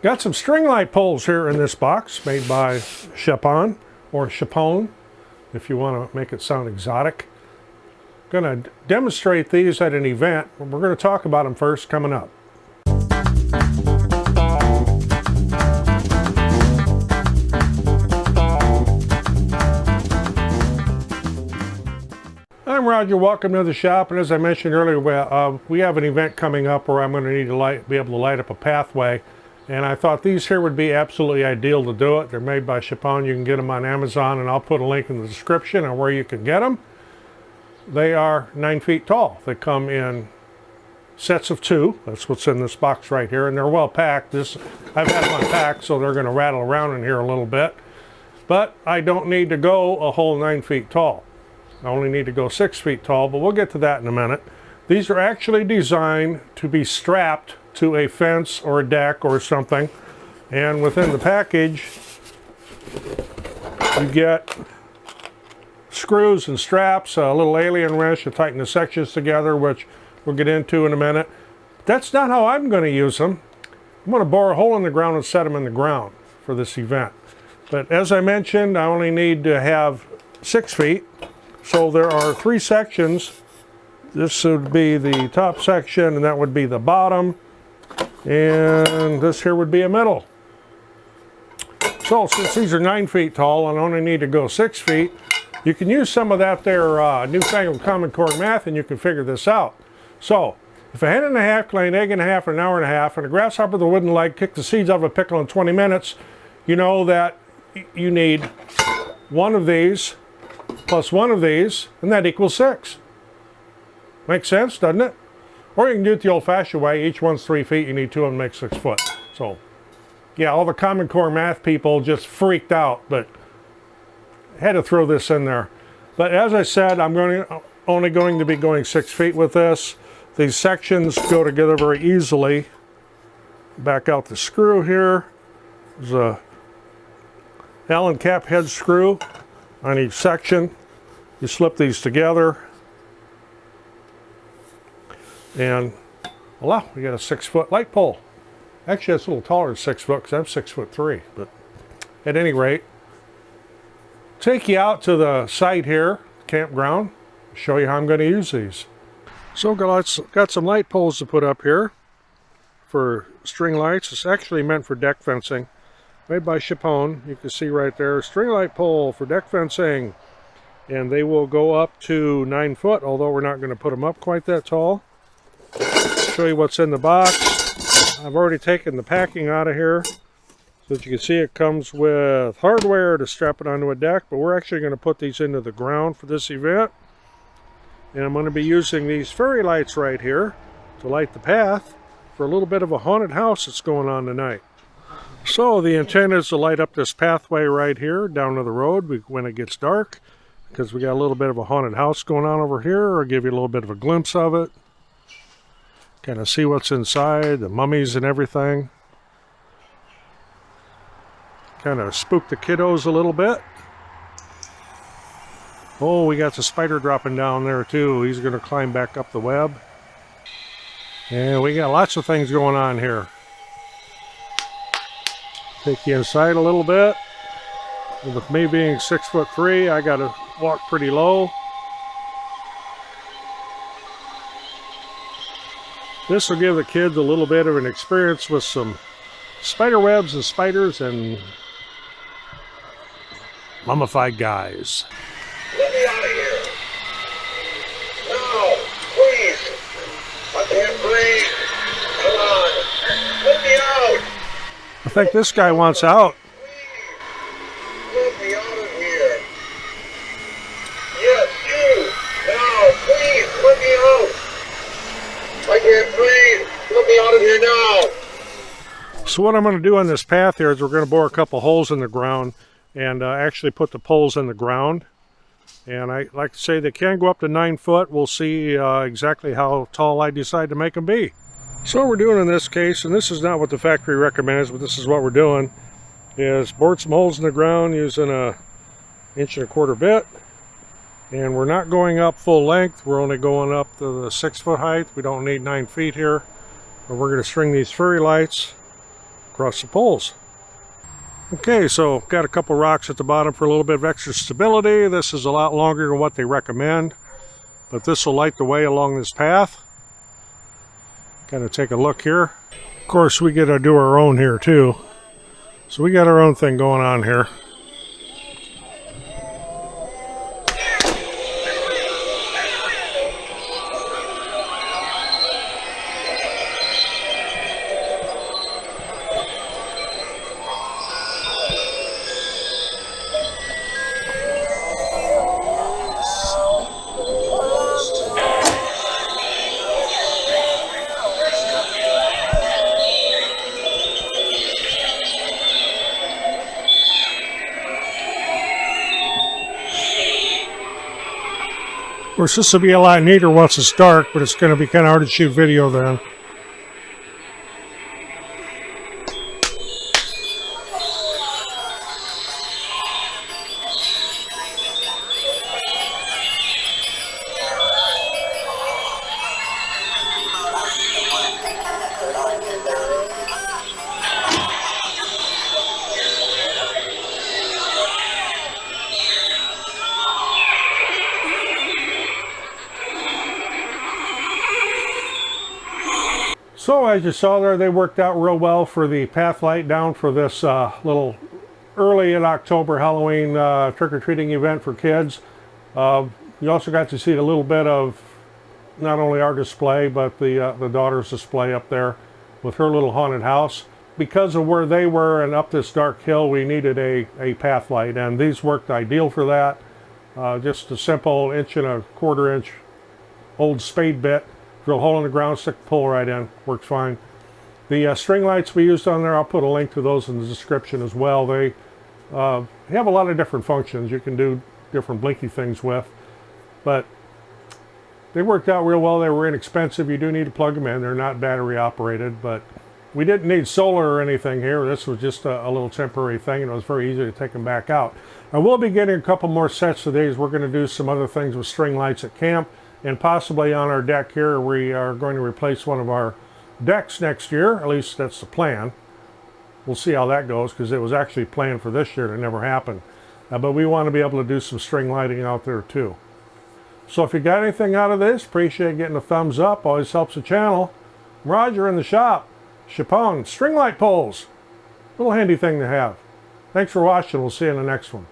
Got some string light poles here in this box made by Shappon, or Shappon, if you want to make it sound exotic. Going to demonstrate these at an event. We're going to talk about them first coming up. I'm Roger, welcome to the shop, and as I mentioned earlier, we have an event coming up where I'm going to need to be able to light up a pathway, and I thought these here would be absolutely ideal to do it. They're made by Shappon. You can get them on Amazon, and I'll put a link in the description on where you can get them. They are 9 feet tall. They come in sets of 2. That's what's in this box right here, and they're well packed. I've had them unpacked, so they're going to rattle around in here a little bit, but I don't need to go a whole 9 feet tall. I only need to go 6 feet tall, but we'll get to that in a minute. These are actually designed to be strapped to a fence or a deck or something. And within the package, you get screws and straps, a little alien wrench to tighten the sections together, which we'll get into in a minute. That's not how I'm going to use them. I'm going to bore a hole in the ground and set them in the ground for this event. But as I mentioned, I only need to have 6 feet. So there are 3 sections. This would be the top section, and that would be the bottom, and this here would be a middle. So since these are 9 feet tall and I only need to go 6 feet, you can use some of that there newfangled Common Core math, and you can figure this out. So if a hen and a half can lay an egg and a half in an hour and a half, and a grasshopper with a wooden leg kick the seeds out of a pickle in 20 minutes, you know that you need 1 of these plus 1 of these, and that equals 6. Makes sense, doesn't it? Or you can do it the old-fashioned way. Each one's 3 feet. You need 2 of them to make 6 foot. So, yeah, all the Common Core math people just freaked out, but I had to throw this in there. But as I said, I'm only going to be going 6 feet with this. These sections go together very easily. Back out the screw here. There's a Allen cap head screw on each section. You slip these together, and voila, we got a 6 foot light pole. Actually, it's a little taller than 6 foot because I'm 6'3", but at any rate, take you out to the site here, campground, show you how I'm going to use these. So got some light poles to put up here for string lights. It's actually meant for deck fencing. Made by Shappon. You can see right there, string light pole for deck fencing, and they will go up to 9 foot, although we're not going to put them up quite that tall. Show you what's in the box. I've already taken the packing out of here, so that you can see it comes with hardware to strap it onto a deck, but we're actually going to put these into the ground for this event, and I'm going to be using these fairy lights right here to light the path for a little bit of a haunted house that's going on tonight. So the intent is to light up this pathway right here down to the road when it gets dark, because we got a little bit of a haunted house going on over here. I'll give you a little bit of a glimpse of it. Kind of see what's inside, the mummies and everything. Kind of spook the kiddos a little bit. Oh, we got the spider dropping down there too. He's going to climb back up the web. And we got lots of things going on here. Take you inside a little bit. With me being 6'3", I got to walk pretty low. This will give the kids a little bit of an experience with some spider webs and spiders and mummified guys. Let me out of here. No, please. I can't breathe. Come on. Let me out. I think this guy wants out. Let me out of here. Yes, you. Now, please, let me out. I can't breathe. Let me out of here now. So what I'm going to do on this path here is we're going to bore a couple holes in the ground and actually put the poles in the ground. And I like to say they can go up to 9 foot. We'll see exactly how tall I decide to make them be. So what we're doing in this case, and this is not what the factory recommends, but this is what we're doing, is bored some holes in the ground using a 1.25" bit. And we're not going up full length. We're only going up to the 6 foot height. We don't need 9 feet here. But we're going to string these fairy lights across the poles. Okay, so got a couple rocks at the bottom for a little bit of extra stability. This is a lot longer than what they recommend, but this will light the way along this path. Kind of take a look here. Of course, we get to do our own here too. So we got our own thing going on here. Of course, this will be a lot neater once it's dark, but it's going to be kind of hard to shoot video then. So as you saw there, they worked out real well for the path light down for this little early in October Halloween trick-or-treating event for kids. You also got to see a little bit of not only our display, but the daughter's display up there with her little haunted house. Because of where they were and up this dark hill, we needed a path light, and these worked ideal for that. Just a simple 1.25 inch old spade bit. Drill a hole in the ground, stick the pole right in, works fine. The string lights we used on there, I'll put a link to those in the description as well. They have a lot of different functions you can do different blinky things with, but they worked out real well. They were inexpensive. You do need to plug them in. They're not battery operated, but we didn't need solar or anything here. This was just a little temporary thing, and it was very easy to take them back out. I will be getting a couple more sets of these. We're going to do some other things with string lights at camp. And possibly on our deck here, we are going to replace one of our decks next year. At least that's the plan. We'll see how that goes, because it was actually planned for this year. It never happened. But we want to be able to do some string lighting out there too. So if you got anything out of this, appreciate getting a thumbs up. Always helps the channel. Roger in the shop. Shappon string light poles. Little handy thing to have. Thanks for watching. We'll see you in the next one.